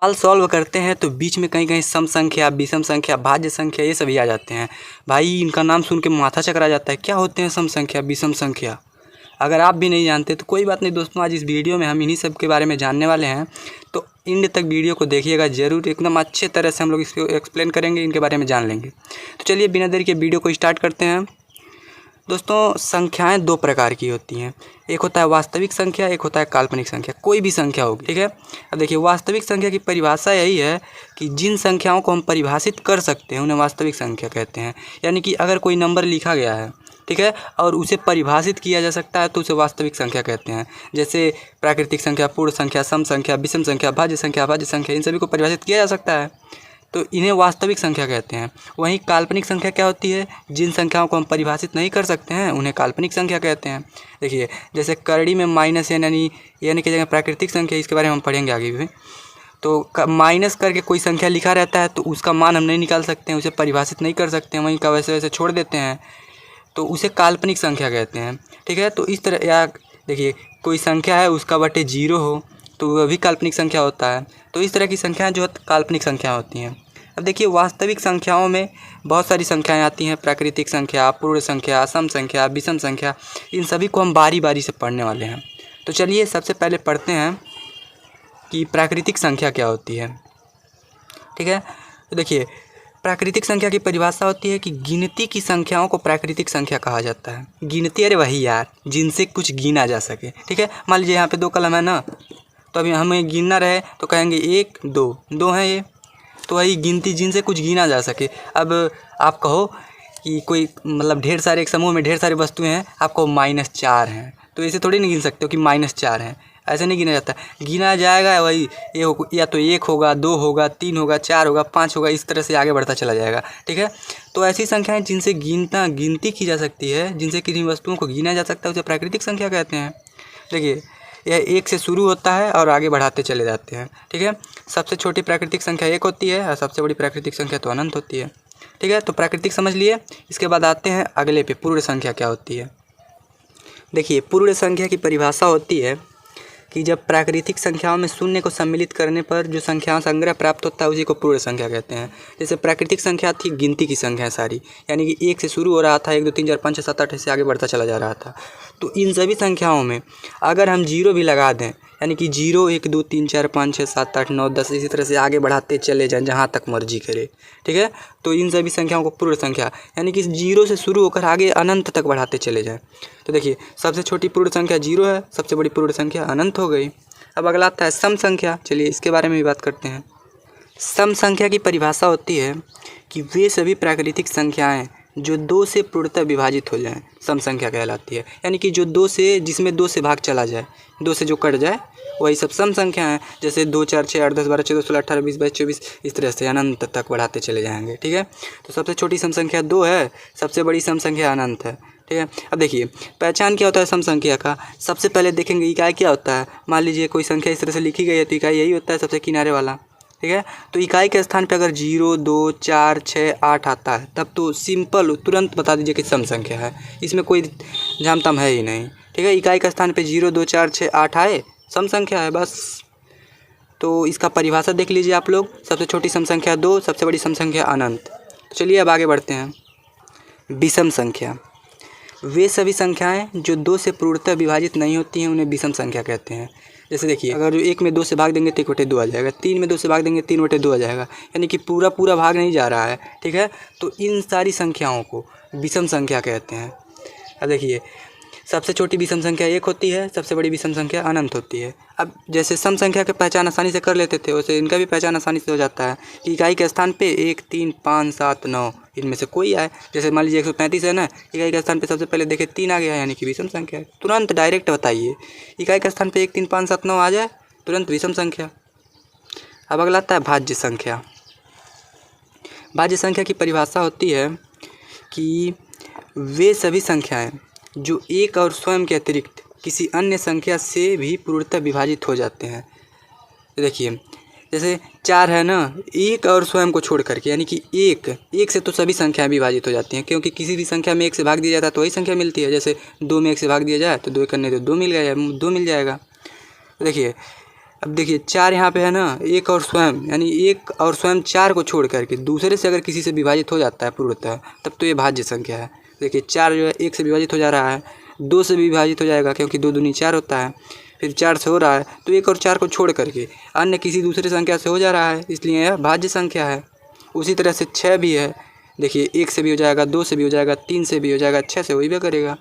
सवाल सॉल्व करते हैं तो बीच में कहीं कहीं सम संख्या, विषम संख्या, भाज्य संख्या ये सभी आ जाते हैं। भाई इनका नाम सुन के माथा चकरा जाता है। क्या होते हैं सम संख्या, विषम संख्या? अगर आप भी नहीं जानते तो कोई बात नहीं दोस्तों, आज इस वीडियो में हम इन्हीं सब के बारे में जानने वाले हैं। तो एंड तक वीडियो को देखिएगा ज़रूर, एकदम अच्छे तरह से हम लोग इसको एक्सप्लेन करेंगे, इनके बारे में जान लेंगे। तो चलिए बिना देरी के वीडियो को स्टार्ट करते हैं। दोस्तों संख्याएं दो प्रकार की होती हैं, एक होता है वास्तविक संख्या, एक होता है काल्पनिक संख्या। कोई भी संख्या होगी, ठीक है। अब देखिए वास्तविक संख्या की परिभाषा यही है कि जिन संख्याओं को हम परिभाषित कर सकते हैं उन्हें वास्तविक संख्या कहते हैं। यानी कि अगर कोई नंबर लिखा गया है, ठीक है, और उसे परिभाषित किया जा सकता है तो उसे वास्तविक संख्या कहते हैं। जैसे प्राकृतिक संख्या, पूर्ण संख्या, सम संख्या, विषम संख्या, भाज्य संख्या, अभाज्य संख्या, इन सभी को परिभाषित किया जा सकता है तो इन्हें वास्तविक संख्या कहते हैं। वहीं काल्पनिक संख्या क्या होती है? जिन संख्याओं को हम परिभाषित नहीं कर सकते हैं उन्हें काल्पनिक संख्या कहते हैं। देखिए जैसे करड़ी में माइनस यानी की जगह प्राकृतिक संख्या, इसके बारे में हम पढ़ेंगे आगे भी। तो माइनस करके कोई संख्या लिखा रहता है तो उसका मान हम नहीं निकाल सकते हैं, उसे परिभाषित नहीं कर सकते हैं, वहीं का वैसे वैसे छोड़ देते हैं तो उसे काल्पनिक संख्या कहते हैं, ठीक है। तो इस तरह, या देखिए कोई संख्या है उसका बटे 0 हो तो वह भी काल्पनिक संख्या होता है। तो इस तरह की संख्याएं जो काल्पनिक संख्या होती हैं। अब देखिए वास्तविक संख्याओं में बहुत सारी संख्याएं आती हैं, प्राकृतिक संख्या, पूर्ण संख्या, सम संख्या, विषम संख्या। इन सभी को हम बारी बारी से पढ़ने वाले हैं। तो चलिए सबसे पहले पढ़ते हैं कि प्राकृतिक संख्या क्या होती है, ठीक है। तो देखिए प्राकृतिक संख्या की परिभाषा होती है कि गिनती की संख्याओं को प्राकृतिक संख्या कहा जाता है। गिनती, अरे वही यार जिनसे कुछ गिना जा सके, ठीक है। मान लीजिए यहाँ पे 2 कलम है ना, तो अभी हमें गिनना रहे तो कहेंगे 1 2 2 हैं ये, तो वही गिनती जिनसे कुछ गिना जा सके। अब आप कहो कि कोई मतलब ढेर सारे, एक समूह में ढेर सारी वस्तुएं हैं, आपको -4 हैं, तो ऐसे थोड़ी नहीं गिन सकते हो कि -4 हैं, ऐसे नहीं गिना जाता। गिना जाएगा वही या तो 1 होगा, 2 होगा, 3 होगा, 4 होगा, 5 होगा, इस तरह से आगे बढ़ता चला जाएगा, ठीक है। तो ऐसी संख्याएं जिनसे गिनती की जा सकती है, जिनसे किसी वस्तुओं को गिना जा सकता है, उसे प्राकृतिक संख्या कहते हैं। देखिए यह 1 से शुरू होता है और आगे बढ़ाते चले जाते हैं, ठीक है। सबसे छोटी प्राकृतिक संख्या 1 होती है और सबसे बड़ी प्राकृतिक संख्या तो अनंत होती है, ठीक है। तो प्राकृतिक समझ लिए। इसके बाद आते हैं अगले पे, पूर्ण संख्या क्या होती है। देखिए पूर्ण संख्या की परिभाषा होती है कि जब प्राकृतिक संख्याओं में शून्य को सम्मिलित करने पर जो संख्या संग्रह प्राप्त होता है उसी को पूर्ण संख्या कहते हैं। जैसे प्राकृतिक संख्या थी गिनती की संख्या सारी, यानी कि 1 से शुरू हो रहा था, 1 2 3 4 5 6 7 8 से आगे बढ़ता चला जा रहा था। तो इन सभी संख्याओं में अगर हम 0 भी लगा दें, यानी कि 0 1 2 3 4 5 6 7 8 9 10 इसी तरह से आगे बढ़ाते चले जाएं जहाँ तक मर्जी करे, ठीक है। तो इन सभी संख्याओं को पूर्ण संख्या, यानी कि 0 से शुरू होकर आगे अनंत तक बढ़ाते चले जाएं। तो देखिए सबसे छोटी पूर्ण संख्या 0 है, सबसे बड़ी पूर्ण संख्या अनंत हो गई। अब अगला आता है सम संख्या। चलिए इसके बारे में भी बात करते हैं। सम संख्या की परिभाषा होती है कि वे सभी प्राकृतिक संख्याएं जो 2 से पूर्णतः विभाजित हो जाएं सम संख्या कहलाती है। यानी कि जो 2 से, जिसमें 2 से भाग चला जाए, 2 से जो कट जाए वही सब सम संख्या हैं। जैसे 2 4 6 8 10 12 14 16 18 20 22 24 इस तरह से अनंत तक बढ़ाते चले जाएंगे, ठीक है। तो सबसे छोटी सम संख्या 2 है, सबसे बड़ी सम संख्या अनंत है, ठीक है। अब देखिए पहचान क्या होता है सम संख्या का। सबसे पहले देखेंगे इकाई क्या होता है। मान लीजिए कोई संख्या इस तरह से लिखी गई है तो इकाई यही होता है, सबसे किनारे वाला, ठीक है। तो इकाई के स्थान पे अगर 0 2 4 6 8 आता है तब तो सिंपल तुरंत बता दीजिए कि सम संख्या है, इसमें कोई झामताम है ही नहीं, ठीक है। इकाई के स्थान पे 0 2 4 6 8 आए, सम संख्या है बस। तो इसका परिभाषा देख लीजिए आप लोग। सबसे छोटी सम संख्या 2, सबसे बड़ी सम संख्या अनंत। तो चलिए अब आगे बढ़ते हैं। विषम संख्या, वे सभी संख्याएं जो 2 से पूर्णतः विभाजित नहीं होती हैं उन्हें विषम संख्या कहते हैं। जैसे देखिए अगर 1 में 2 से भाग देंगे तो 1/2 आ जाएगा, 3 में 2 से भाग देंगे 3/2 आ जाएगा, यानी कि पूरा भाग नहीं जा रहा है, ठीक है। तो इन सारी संख्याओं को विषम संख्या कहते हैं। अब देखिए सबसे छोटी विषम संख्या 1 होती है, सबसे बड़ी विषम संख्या अनंत होती है। अब जैसे सम संख्या की पहचान आसानी से कर लेते थे वैसे इनका भी पहचान आसानी से हो जाता है कि इकाई के स्थान पे 1 3 5 7 9 इनमें से कोई आए। जैसे मान लीजिए 135 है ना, इकाई के स्थान पे सबसे पहले देखे 3 आ गया, यानी कि विषम संख्या है। तुरंत डायरेक्ट बताइए, इकाई के स्थान पे 1 3 5 7 9 आ जाए तुरंत विषम संख्या। अब अगला आता है भाज्य संख्या। भाज्य संख्या की परिभाषा होती है कि वे सभी संख्याएं जो एक और स्वयं के अतिरिक्त किसी अन्य संख्या से भी पूर्णतः विभाजित हो जाते हैं। देखिए जैसे 4 है ना, एक और स्वयं को छोड़ करके, यानी कि एक से तो सभी संख्याएं विभाजित हो जाती हैं, क्योंकि किसी भी संख्या में 1 से भाग दिया जाता है तो वही संख्या मिलती है। जैसे 2 में 1 से भाग दिया जाए तो 2 करने तो 2 मिल गया, 2 मिल जाएगा। देखिए अब देखिए 4 यहाँ पे है ना, एक और स्वयं, यानी एक और स्वयं 4 को छोड़ करके दूसरे से अगर किसी से विभाजित हो जाता है पूर्णतः, तब तो ये भाज्य संख्या है। देखिए 4 जो है 1 से विभाजित हो जा रहा है, 2 से भी विभाजित हो जाएगा क्योंकि 2 दूनी 4 होता है, फिर 4 से हो रहा है, तो 1 और 4 को छोड़ करके अन्य किसी दूसरे संख्या से हो जा रहा है, इसलिए यह भाज्य संख्या है। उसी तरह से 6 भी है। देखिए 1 से भी हो जाएगा, 2 से भी हो जाएगा, 3 से भी हो जाएगा, 6 से हो भी करेगा।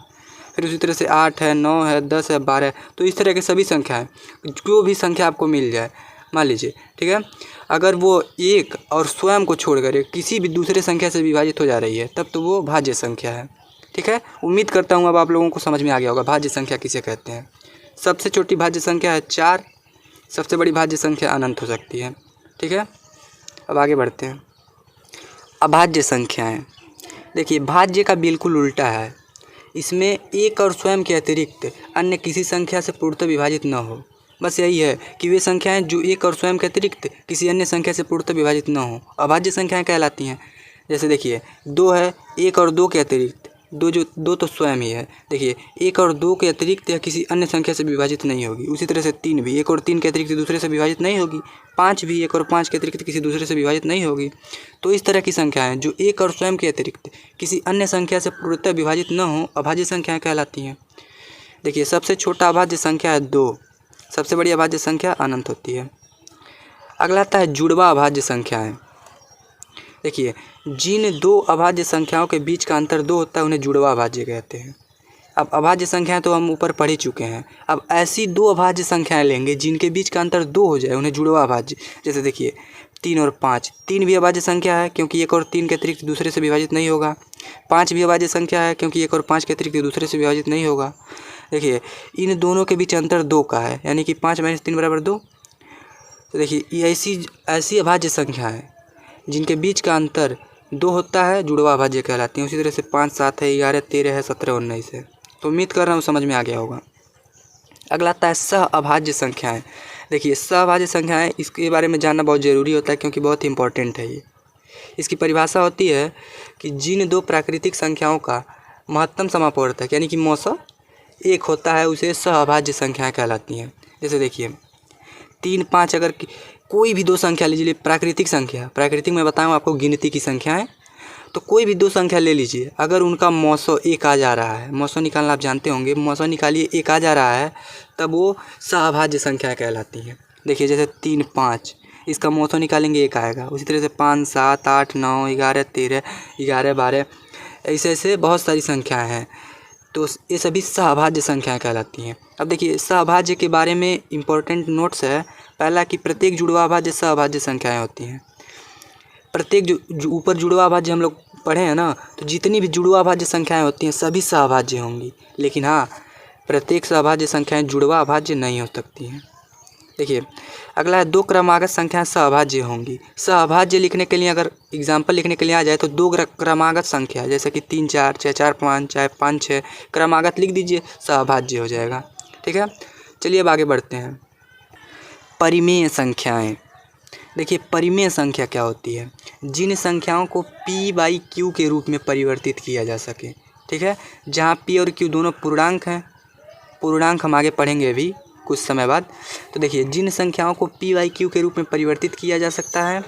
फिर उसी तरह से 8 है, 9 है, 10 है, 12 है। तो इस तरह के सभी संख्याएं, जो भी संख्या आपको मिल जाए, मान लीजिए, ठीक है, अगर वो एक और स्वयं को छोड़कर किसी भी दूसरे संख्या से विभाजित हो जा रही है, तब तो वो भाज्य संख्या है। ठीक है, उम्मीद करता हूँ अब आप लोगों को समझ में आ गया होगा भाज्य संख्या किसे कहते हैं। सबसे छोटी भाज्य संख्या है 4, सबसे बड़ी भाज्य संख्या अनंत हो सकती है। ठीक है, अब आगे बढ़ते हैं। अभाज्य संख्याएं, देखिए भाज्य का बिल्कुल उल्टा है। इसमें एक और स्वयं के अतिरिक्त अन्य किसी संख्या से पूर्णतः विभाजित न हो। बस यही है कि वे संख्याएं जो एक और स्वयं के अतिरिक्त किसी अन्य संख्या से पूर्णतः विभाजित न हो, अभाज्य संख्याएं कहलाती हैं। जैसे देखिए 2 है, 1 और 2 के अतिरिक्त, 2 तो स्वयं ही है। देखिए 1 और 2 के अतिरिक्त या किसी अन्य संख्या से विभाजित नहीं होगी। उसी तरह से 3 भी 1 और 3 के अतिरिक्त दूसरे से विभाजित नहीं होगी। 5 भी 1 और 5 के अतिरिक्त किसी दूसरे से विभाजित नहीं होगी। तो इस तरह की संख्याएं जो एक और स्वयं के अतिरिक्त किसी अन्य संख्या से पूर्णतः विभाजित न हो, अभाज्य संख्याएं कहलाती हैं। देखिए सबसे छोटा अभाज्य संख्या है 2, सबसे बड़ी अभाज्य संख्या अनंत होती है। अगला आता है जुड़वा अभाज्य संख्याएं। देखिए जिन 2 अभाज्य संख्याओं के बीच का अंतर 2 होता है उन्हें जुड़वा अभाज्य कहते हैं। अब अभाज्य संख्याएं तो हम ऊपर पढ़ ही चुके हैं। अब ऐसी 2 अभाज्य संख्याएं लेंगे जिनके बीच का अंतर 2 हो जाए, उन्हें जुड़वा अभाज्य। जैसे देखिए 3 और 5, 3 भी अभाज्य संख्या है क्योंकि 1 और 3 के अतिरिक्त दूसरे से विभाजित नहीं होगा। 5 भी अभाज्य संख्या है क्योंकि 1 और 5 के अतिरिक्त दूसरे से विभाजित नहीं होगा। देखिए इन दोनों के बीच अंतर 2 का है, यानी कि 5 - 3 = 2। तो देखिए ये ऐसी अभाज्य संख्या है जिनके बीच का अंतर 2 होता है, जुड़वा अभाज्य कहलाती हैं। उसी तरह से 5, 7 है, 11, 13 है, 17, 19 है। तो उम्मीद कर रहा हूँ समझ में आ गया होगा। अगला आता है सह अभाज्य संख्याएं। देखिए सह अभाज्य संख्याएं, इसके बारे में जानना बहुत ज़रूरी होता है क्योंकि बहुत इंपॉर्टेंट है ये। इसकी परिभाषा होती है कि जिन 2 प्राकृतिक संख्याओं का महत्तम समापवर्तक यानी कि मौसा 1 होता है, उसे सह अभाज्य संख्याएं कहलाती हैं। जैसे देखिए 3, 5, अगर कोई भी 2 संख्या लीजिए, प्राकृतिक संख्या, प्राकृतिक में बताऊँ आपको गिनती की संख्याएं, तो कोई भी 2 संख्या ले लीजिए, अगर उनका मौसो 1 आ जा रहा है, मौसो निकालना आप जानते होंगे, मौसो निकालिए 1 आ जा रहा है, तब वो सहअभाज्य संख्या कहलाती हैं। देखिए जैसे 3, 5, इसका मौसो निकालेंगे 1 आएगा। उसी तरह से 5, 7, 8, 9, 11, 13, 11, 12, ऐसे ऐसे बहुत सारी संख्याएँ हैं। तो ये सभी सहअभाज्य संख्याएँ कहलाती हैं। अब देखिए सहअभाज्य के बारे में इम्पोर्टेंट नोट्स है। पहला कि प्रत्येक जुड़वा अभाज्य सहअभाज्य संख्याएँ होती हैं। प्रत्येक जो ऊपर जुड़वा अभाज्य हम लोग पढ़े हैं ना, तो जितनी भी जुड़वा अभाज्य संख्याएं होती हैं सभी सहअभाज्य होंगी। लेकिन हाँ, प्रत्येक सहअभाज्य संख्याएं जुड़वा अभाज्य नहीं हो सकती हैं। देखिए अगला है 2 क्रमागत संख्याएं सहअभाज्य होंगी। सहअभाज्य लिखने के लिए, अगर एग्जाम्पल लिखने के लिए आ जाए तो 2 क्रमागत संख्या, जैसे कि 3, 4, 6, 4, 5, चाहे 5, 6 क्रमागत लिख दीजिए, सहअभाज्य हो जाएगा। ठीक है, चलिए अब आगे बढ़ते हैं। परिमेय संख्याएँ। देखिए परिमेय संख्या क्या होती है? जिन संख्याओं को p/q के रूप में परिवर्तित किया जा सके। ठीक है, जहाँ p और q दोनों पूर्णांक हैं, पूर्णांक हम आगे पढ़ेंगे अभी कुछ समय बाद। तो देखिए जिन संख्याओं को p/q के रूप में परिवर्तित किया जा सकता है,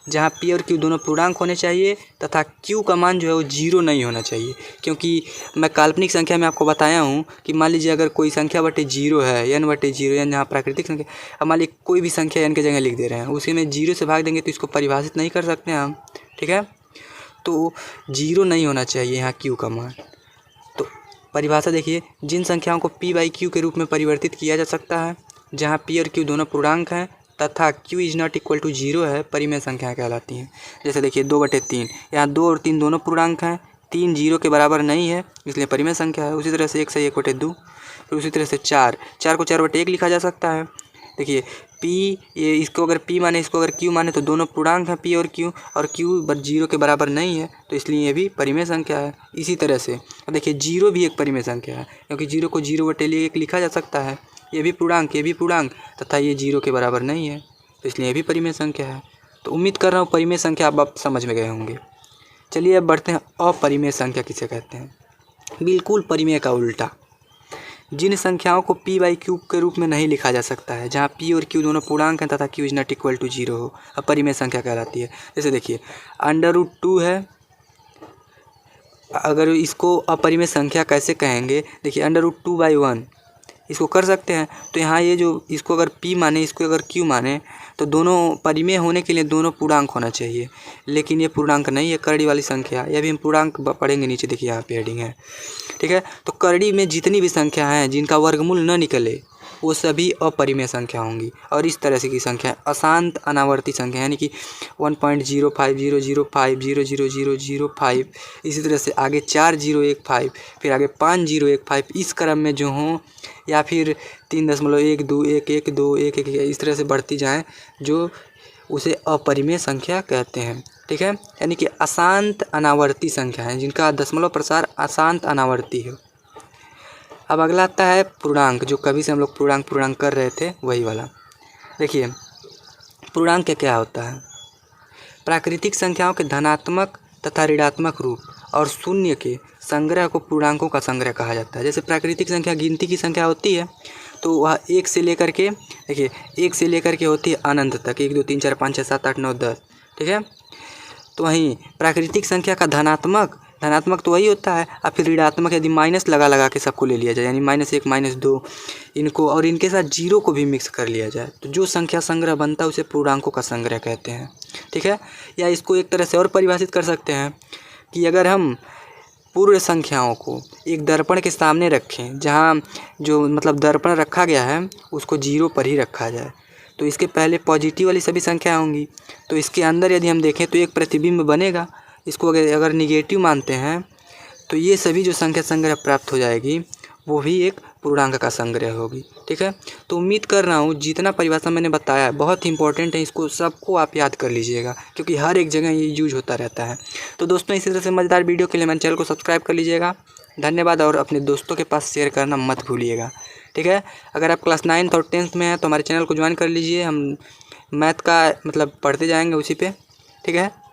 जहाँ p और q दोनों पूर्णांक होने चाहिए तथा q का मान जो है वो 0 नहीं होना चाहिए। क्योंकि मैं काल्पनिक संख्या में आपको बताया हूँ कि मान लीजिए अगर कोई संख्या बटे 0 है, n/0, n जहाँ प्राकृतिक संख्या, अब मान लीजिए कोई भी संख्या n की जगह लिख दे रहे हैं, उसी में 0 से भाग देंगे तो इसको परिभाषित नहीं कर सकते हैं हम। ठीक है, तो 0 नहीं होना चाहिए यहाँ q का मान। तो परिभाषा देखिए, जिन संख्याओं को p/q के रूप में परिवर्तित किया जा सकता है, जहाँ p और q दोनों पूर्णांक हैं तथा q = 0 है, परिमेय संख्याएं कहलाती हैं। जैसे देखिए 2/3, यहाँ 2 और 3 दोनों पूर्णांक हैं, 3 0 के बराबर नहीं है, इसलिए परिमेय संख्या है। उसी तरह से 1 से 1/2, फिर उसी तरह से 4 को 4/1 लिखा जा सकता है। देखिए p, ये इसको अगर p माने, इसको अगर q माने, तो दोनों पूर्णांक हैं p और q 0 के बराबर नहीं है, तो इसलिए ये भी परिमेय संख्या है। इसी तरह से देखिए 0 भी एक परिमेय संख्या है, क्योंकि 0 को 0/1 लिखा जा सकता है। ये भी पूर्णांक, ये भी पूर्णांक, तथा ये 0 के बराबर नहीं है, तो इसलिए ये भी परिमेय संख्या है। तो उम्मीद कर रहा हूँ परिमेय संख्या आप समझ में गए होंगे। चलिए अब बढ़ते हैं अपरिमेय संख्या किसे कहते हैं। बिल्कुल परिमेय का उल्टा। जिन संख्याओं को p बाई क्यू के रूप में नहीं लिखा जा सकता है, जहाँ p और q दोनों पूर्णांक हैं तथा q is not equal to 0 हो, अपरिमेय संख्या कहलाती है। जैसे देखिए √2 है, अगर इसको अपरिमेय संख्या कैसे कहेंगे, देखिए √2/1 इसको कर सकते हैं। तो यहाँ ये जो इसको अगर p माने, इसको अगर q माने, तो दोनों परिमेय होने के लिए दोनों पूर्णांक होना चाहिए, लेकिन ये पूर्णांक नहीं है, करड़ी वाली संख्या। यह भी हम पूर्णांक पढ़ेंगे नीचे, देखिए यहाँ पे हेडिंग है, ठीक है। तो करड़ी में जितनी भी संख्या हैं जिनका वर्गमूल न निकले वो सभी अपरिमेय संख्या होंगी। और इस तरह से की संख्या अशांत अनावर्ती संख्या, यानी कि 1.0500500005, इसी तरह से आगे 4015, फिर आगे 5015, इस क्रम में जो हों, या फिर 3.12111211 इस तरह से बढ़ती जाएं, जो उसे अपरिमेय संख्या कहते हैं, ठीक है। यानी कि अशांत अनावर्ती संख्या है जिनका दशमलव प्रसार अशांत अनावर्ती है। अब अगला आता है पूर्णांक, जो कभी से हम लोग पूर्णांक कर रहे थे, वही वाला। देखिए पूर्णांक क्या होता है, प्राकृतिक संख्याओं के धनात्मक तथा ऋणात्मक रूप और शून्य के संग्रह को पूर्णांकों का संग्रह कहा जाता है। जैसे प्राकृतिक संख्या गिनती की संख्या होती है, तो वह 1 से लेकर के, देखिए 1 से लेकर के होती है अनंत तक, 1 2 3 4 5 6 7 8 9 10, ठीक है। तो वहीं प्राकृतिक संख्या का धनात्मक तो वही होता है, और फिर ऋणात्मक यदि माइनस लगा के सबको ले लिया जाए, यानी -1 -2 इनको, और इनके साथ 0 को भी मिक्स कर लिया जाए, तो जो संख्या संग्रह बनता है उसे पूर्णांकों का संग्रह कहते हैं, ठीक है। या इसको एक तरह से और परिभाषित कर सकते हैं कि अगर हम पूर्ण संख्याओं को एक दर्पण के सामने रखें, जहाँ जो मतलब दर्पण रखा गया है उसको 0 पर ही रखा जाए, तो इसके पहले पॉजिटिव वाली सभी संख्या होंगी, तो इसके अंदर यदि हम देखें तो एक प्रतिबिंब बनेगा। इसको अगर निगेटिव मानते हैं तो ये सभी जो संख्या संग्रह प्राप्त हो जाएगी वो भी एक पूर्णांक का संग्रह होगी, ठीक है। तो उम्मीद कर रहा हूँ जितना परिभाषा मैंने बताया बहुत इंपॉर्टेंट है, इसको सबको आप याद कर लीजिएगा, क्योंकि हर एक जगह ये यूज होता रहता है। तो दोस्तों इसी तरह से मज़ेदार वीडियो के लिए मेरे चैनल को सब्सक्राइब कर लीजिएगा। धन्यवाद, और अपने दोस्तों के पास शेयर करना मत भूलिएगा, ठीक है। अगर आप क्लास 9th और 10th में हैं तो हमारे चैनल को ज्वाइन कर लीजिए, हम मैथ का मतलब पढ़ते जाएंगे उसी पे, ठीक है।